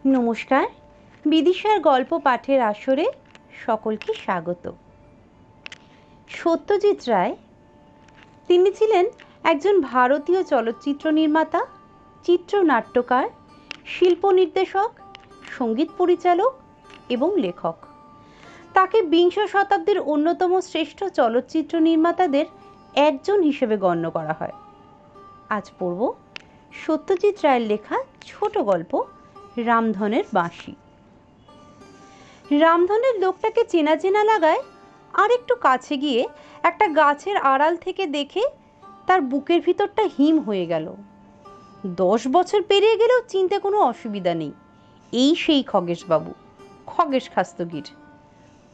নমস্কার, বিদিশার গল্প পাঠের আসরে সকলকে স্বাগত। সত্যজিৎ রায় তিনি ছিলেন একজন ভারতীয় চলচ্চিত্র নির্মাতা, চিত্রনাট্যকার, শিল্প নির্দেশক, সঙ্গীত পরিচালক এবং লেখক। তাকে বিংশ শতাব্দীর অন্যতম শ্রেষ্ঠ চলচ্চিত্র নির্মাতাদের একজন হিসেবে গণ্য করা হয়। আজ পড়ব সত্যজিৎ রায়ের লেখা ছোট গল্প রামধনের বাঁশি। রামধনের লোকটাকে চেনা চেনা লাগায় আর একটু কাছে গিয়ে একটা গাছের আড়াল থেকে দেখে তার বুকের ভিতরটা হিম হয়ে গেল। 10 বছর পেরিয়ে গেলেও চিনতে কোনো অসুবিধা নেই, এই সেই খগেশবাবু, খগেশ খাস্তগির।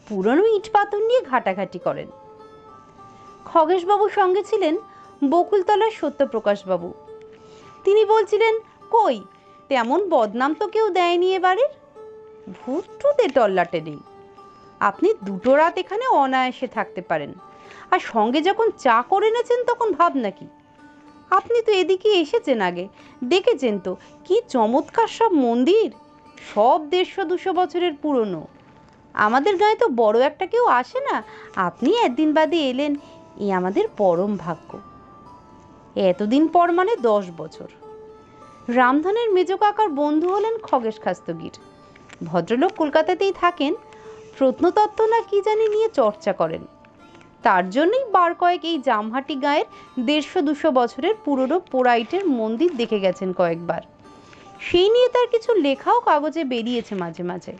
পুরনো ইট পাথর নিয়ে ঘাটাঘাটি করেন। খগেশবাবুর সঙ্গে ছিলেন বকুলতলার সত্যপ্রকাশবাবু। তিনি বলছিলেন, কই তেমন বদনাম তো কেউ দেয়নি এবারের, ভূত টুতে টল্লাটে নেই। আপনি 2 রাত এখানে অনায়াসে থাকতে পারেন, আর সঙ্গে যখন চা করে এনেছেন তখন ভাব নাকি। আপনি তো এদিকে এসেছেন আগে, দেখেছেন তো কি চমৎকার সব মন্দির, সব 150-200 বছরের পুরনো। আমাদের গায়ে তো বড় একটা কেউ আসে না, আপনি একদিন বাদে এলেন, এ আমাদের পরম ভাগ্য। এতদিন পর মানে 10 বছর। রামধনের মেজ কাকার বন্ধু হলেন খগেশ খাস্তগির। ভদ্রলোক কলকাতাতেই থাকেন, প্রত্নতত্ত্ব না কি জানি নিয়ে চর্চা করেন। তার জন্যই বার কয়েক এই জামহাটি গায়ের 150-200 বছরের পুরনো পোড়াইটের মন্দির দেখে গেছেন কয়েকবার। সেই নিয়ে তার কিছু লেখাও কাগজে বেরিয়েছে মাঝে মাঝে।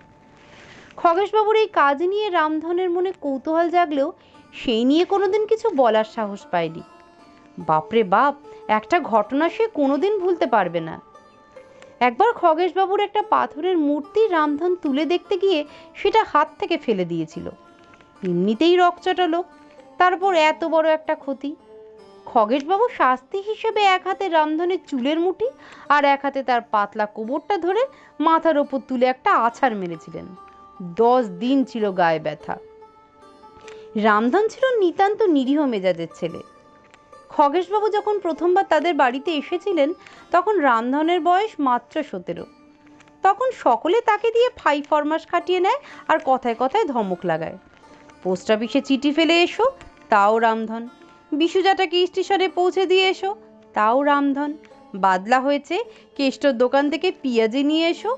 খগেশবাবুর এই কাজ নিয়ে রামধনের মনে কৌতূহল জাগলেও সেই নিয়ে কোনোদিন কিছু বলার সাহস পায়নি। বাপরে বাপ, একটা ঘটনা সে কোনোদিন ভুলতে পারবে না। একবার খগেশবাবুর একটা পাথরের মূর্তি রামধন তুলে দেখতে গিয়ে সেটা হাত থেকে ফেলে দিয়েছিল। এমনিতেই রকচটা লোক, তারপর এত বড় একটা ক্ষতি। খগেশবাবু শাস্তি হিসেবে এক হাতে রামধনের চুলের মুঠি আর এক হাতে তার পাতলা কোমরটা ধরে মাথার ওপর তুলে একটা আছাড় মেরেছিলেন। 10 দিন ছিল গায়ে ব্যথা। রামধন ছিল নিতান্ত নিরীহ মেজাজের ছেলে। খগেশবাবু যখন প্রথমবার তাদের বাড়িতে এসেছিলেন তখন রামধনের বয়স মাত্র 17। তখন সকলে তাকে দিয়ে ফাই ফরমাস খাটিয়ে নেয় আর কথায় কথায় ধমক লাগায়। পোস্ট অফিসে চিঠি ফেলে এসো, তাও রামধন। বিশুজাটাকে স্টেশনে পৌঁছে দিয়ে এসো, তাও রামধন। বাদলা হয়েছে, কেষ্টর দোকান থেকে পিঁয়াজি নিয়ে এসো,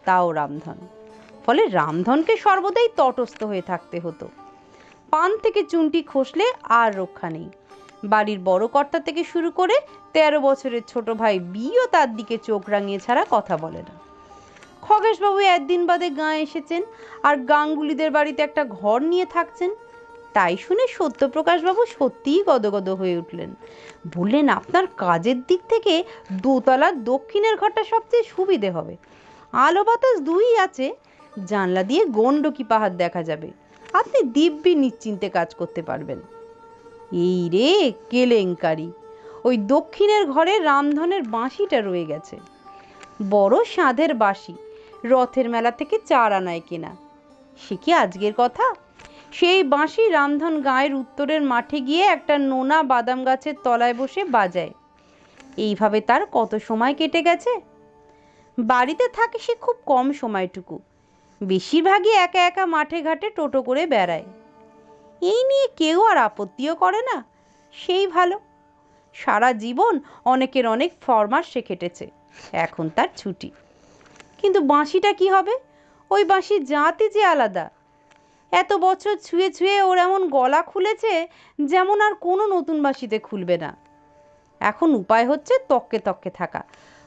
তাও রামধন। ফলে রামধনকে সর্বদাই তটস্থ হয়ে থাকতে হতো। পান থেকে চুনটি খসলে আর রক্ষা নেই। বাড়ির বড় কর্তা থেকে শুরু করে 13 বছরের ছোট ভাই বিও তার দিকে চোখ রাঙিয়ে ছাড়া কথা বলে না। খগেশবাবু একদিন বাদে গাঁ এসেছেন আর গাঙ্গুলিদের বাড়িতে একটা ঘর নিয়ে থাকছেন। তাই শুনে সত্যপ্রকাশবাবু সত্যিই গদগদ হয়ে উঠলেন। বললেন, আপনার কাজের দিক থেকে দোতলার দক্ষিণের ঘরটা সবচেয়ে সুবিধে হবে। আলো বাতাস দুই আছে, জানলা দিয়ে গন্ডকি পাহাড় দেখা যাবে। আপনি দিব্যি নিশ্চিন্তে কাজ করতে পারবেন। এই রে কেলেঙ্কারি, ওই দক্ষিণের ঘরে রামধনের বাঁশিটা রয়ে গেছে। বড় সাধের বাঁশি, রথের মেলা থেকে 4 আনায় কেনা। সে কি আজকের কথা? সেই বাঁশি রামধন গায়ের উত্তরের মাঠে গিয়ে একটা নোনা বাদাম গাছের তলায় বসে বাজায়। এইভাবে তার কত সময় কেটে গেছে। বাড়িতে থাকে সে খুব কম সময়টুকু, বেশিরভাগই একা একা মাঠে ঘাটে টোটো করে বেড়ায়। এই নিয়ে কেউ আর আপত্তিও করে না, সেই ভালো। সারা জীবন অনেকের অনেক ফরমাস সে কেটেছে, এখন তার ছুটি। কিন্তু বাঁশিটা কি হবে? ওই বাঁশির জাতই যে আলাদা। এত বছর ছুঁয়ে ছুঁয়ে ওর এমন গলা খুলেছে যেমন আর কোনো নতুন বাঁশিতে খুলবে না। এখন উপায় হচ্ছে তককে তককে থাকা।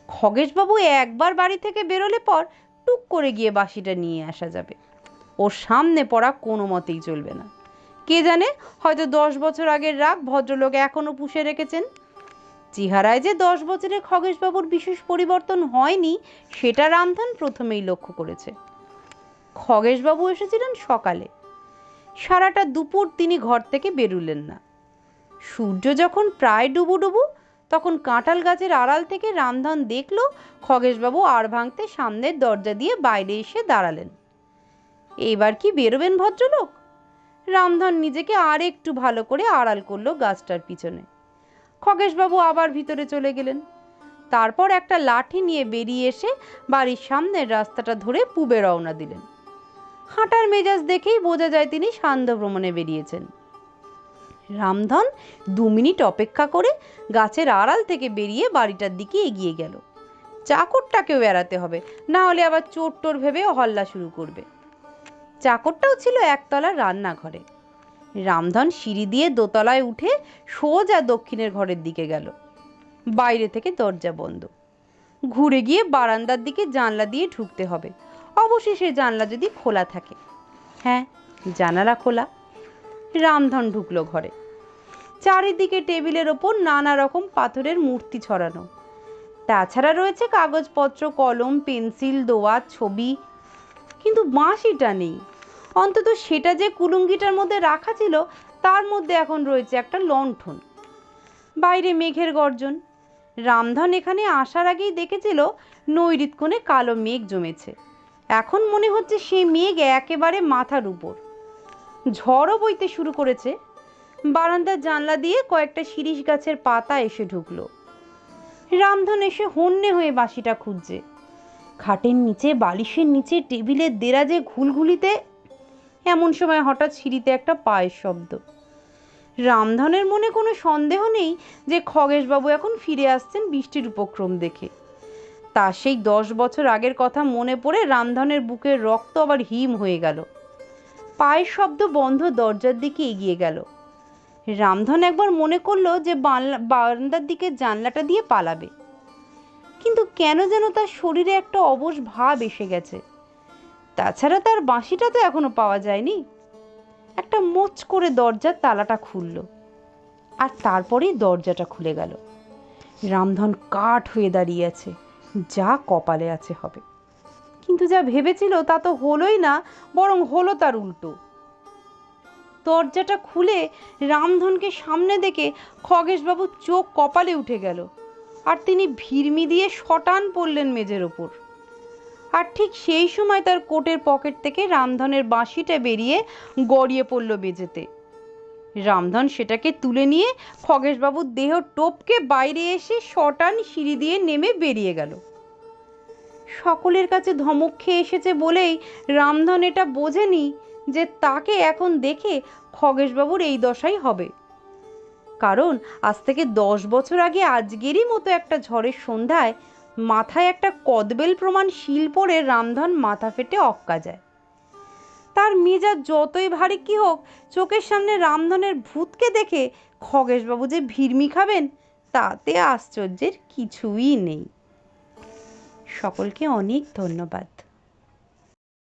খগেশবাবু একবার বাড়ি থেকে বেরোলে পর টুক করে গিয়ে বাঁশিটা নিয়ে আসা যাবে। ওর সামনে পড়া কোনো মতেই চলবে না। কে জানে, হয়তো 10 বছর আগের রাগ ভদ্রলোক এখনো পুষে রেখেছেন। চেহারায় যে 10 বছরে খগেশবাবুর বিশেষ পরিবর্তন হয়নি সেটা রামধন প্রথমেই লক্ষ্য করেছে। খগেশবাবু এসেছিলেন সকালে। সারাটা দুপুর তিনি ঘর থেকে বেরুলেন না। সূর্য যখন প্রায় ডুবুডুবু তখন কাঁঠাল গাছের আড়াল থেকে রামধন দেখল খগেশবাবু আড় ভাঙতে সামনের দরজা দিয়ে বাইরে এসে দাঁড়ালেন। এইবার কি বেরোবেন ভদ্রলোক? রামধন নিজেকে আর একটু ভালো করে আড়াল করলো গাছটার পিছনে। খগেশবাবু আবার ভিতরে চলে গেলেন। তারপর একটা লাঠি নিয়ে বেরিয়ে এসে বাড়ির সামনের রাস্তাটা ধরে পুবে রওনা দিলেন। হাঁটার মেজাজ দেখেই বোঝা যায় তিনি সান্ধ্য ভ্রমণে বেরিয়েছেন। রামধন 2 মিনিট অপেক্ষা করে গাছের আড়াল থেকে বেরিয়ে বাড়িটার দিকে এগিয়ে গেল। চাকরটাকেও এড়াতে হবে, না হলে আবার চোর টোর ভেবে হল্লা শুরু করবে। চাকরটাও ছিল একতলার রান্নাঘরে। রামধন সিঁড়ি দিয়ে দোতলায় উঠে সোজা দক্ষিণের ঘরের দিকে গেল। বাইরে থেকে দরজা বন্ধ। ঘুরে গিয়ে বারান্দার দিকে জানলা দিয়ে ঢুকতে হবে, অবশেষে জানলা যদি খোলা থাকে। হ্যাঁ, জানালা খোলা। রামধন ঢুকলো ঘরে। চারিদিকে টেবিলের ওপর নানা রকম পাথরের মূর্তি ছড়ানো। তাছাড়া রয়েছে কাগজপত্র, কলম, পেন্সিল, দোয়াত, ছবি, কিন্তু বাঁশিটা নেই। অন্তত সেটা যে কুলুঙ্গিটার মধ্যে রাখা ছিল তার মধ্যে এখন রয়েছে একটা লণ্ঠন। বাইরে মেঘের গর্জন। রামধন এখানে আসার আগেই দেখেছিল নৈঋত কোণে কালো মেঘ জমেছে। এখন মনে হচ্ছে সেই মেঘ একেবারে মাথার উপর। ঝড়ও বইতে শুরু করেছে। বারান্দার জানলা দিয়ে কয়েকটা শিরীষ গাছের পাতা এসে ঢুকলো। রামধন এসে হন্যে হয়ে বাঁশিটা খুঁজছে। খাটের নিচে, বালিশের নিচে, টেবিলের দেরাজে, ঘুলঘুলিতে। এমন সময় হঠাৎ সিঁড়িতে একটা পায়ের শব্দ। রামধনের মনে কোনো সন্দেহ নেই যে খগেশবাবু এখন ফিরে আসছেন বৃষ্টির উপক্রম দেখে। তার সেই 10 বছর আগের কথা মনে পড়ে রামধনের বুকের রক্ত আবার হিম হয়ে গেল। পায়ের শব্দ বন্ধ দরজার দিকে এগিয়ে গেল। রামধন একবার মনে করলো যে বারান্দার দিকে জানলাটা দিয়ে পালাবে, কিন্তু কেন যেন তার শরীরে একটা অবশ ভাব এসে গেছে। তাছাড়া তার বাঁশিটা তো এখনো পাওয়া যায়নি। একটা মোচ করে দরজার তালাটা খুলল, আর তারপরেই দরজাটা খুলে গেল। রামধন কাঠ হয়ে দাঁড়িয়ে আছে। যা কপালে আছে হবে, কিন্তু যা ভেবেছিল তা তো হলোই না, বরং হলো তার উল্টো। দরজাটা খুলে রামধনকে সামনে দেখে খগেশবাবুর চোখ কপালে উঠে গেল, আর তিনি ভিড়মি দিয়ে শটান পড়লেন মেঝের ওপর। আর ঠিক সেই সময় তার কোটের পকেট থেকে রামধনের বাঁশিটা বেরিয়ে গড়িয়ে পড়ল মেঝেতে। রামধন সেটাকে তুলে নিয়ে খগেশবাবুর দেহ টপকে বাইরে এসে শটান সিঁড়ি দিয়ে নেমে বেরিয়ে গেল। সকলের কাছে ধমক খেয়ে এসেছে বলেই রামধন এটা বোঝেনি যে তাকে এখন দেখে খগেশবাবুর এই দশাই হবে। কারণ আজ থেকে 10 বছর আগে আজকেরই মতো একটা ঝড়ের সন্ধ্যায় মাথায় একটা কদবেল প্রমাণ শিল পড়ে রামধন মাথা ফেটে অক্কা যায়। তার মেজাজ যতই ভারী কি হোক, চোখের সামনে রামধনের ভূতকে দেখে খগেশবাবু যে ভিড়মি খাবেন তাতে আশ্চর্যের কিছুই নেই। সকলকে অনেক ধন্যবাদ।